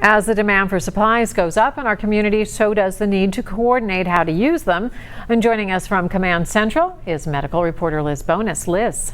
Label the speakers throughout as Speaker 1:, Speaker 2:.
Speaker 1: As the demand for supplies goes up in our community, so does the need to coordinate how to use them. And joining us from Command Central is medical reporter Liz Bonis. Liz.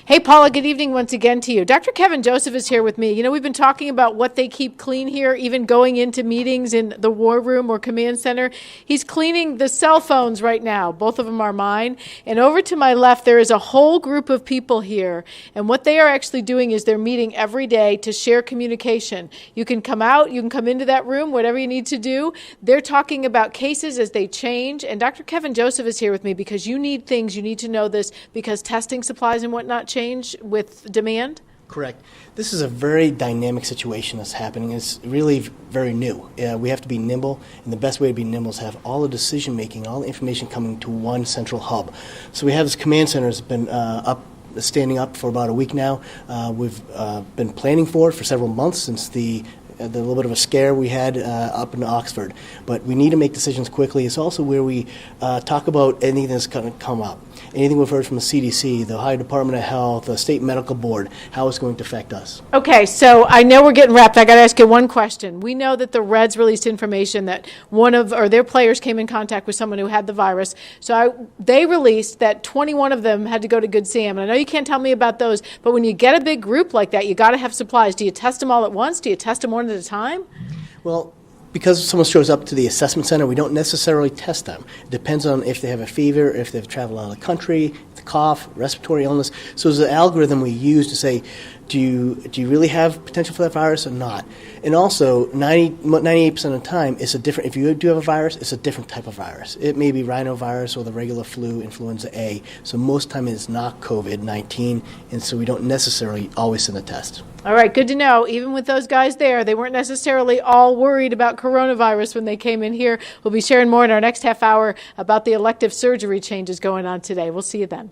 Speaker 2: Hey, Paula, good evening once again to you. Dr. Kevin Joseph is here with me. You know, we've been talking about what they keep clean here, even going into meetings in the war room or command center. He's cleaning the cell phones right now. Both of them are mine. And over to my left, there is a whole group of people here. And what they are actually doing is they're meeting every day to share communication. You can come out, you can come into that room, whatever you need to do. They're talking about cases as they change. And Dr. Kevin Joseph is here with me because you need things, you need to know this because testing supplies and whatnot change with demand?
Speaker 3: Correct. This is a very dynamic situation that's happening. It's really very new. We have to be nimble, and the best way to be nimble is to have all the decision making, all the information coming to one central hub. So we have this command center that's been standing up for about a week now. We've been planning for it for several months since the little bit of a scare we had up in Oxford. But we need to make decisions quickly. It's also where we talk about anything that's going to come up. Anything we've heard from the CDC, the Ohio Department of Health, the State Medical Board, how it's going to affect us.
Speaker 2: Okay, so I know we're getting wrapped. I got to ask you one question. We know that the Reds released information that one of their players came in contact with someone who had the virus. So they released that 21 of them had to go to Good Sam. And I know you can't tell me about those, but when you get a big group like that, you got to have supplies. Do you test them all at once? Do you test them one at a time?
Speaker 3: Well, because someone shows up to the assessment center, we don't necessarily test them. It depends on if they have a fever, if they've traveled out of the country, the cough, respiratory illness. So there's an algorithm we use to say, do you really have potential for that virus or not? And also, 98% of the time, it's a different. If you do have a virus, it's a different type of virus. It may be rhinovirus or the regular flu, influenza A. So most time it's not COVID-19, and so we don't necessarily always send a test.
Speaker 2: All right, good to know. Even with those guys there, they weren't necessarily all worried about coronavirus when they came in here. We'll be sharing more in our next half hour about the elective surgery changes going on today. We'll see you then.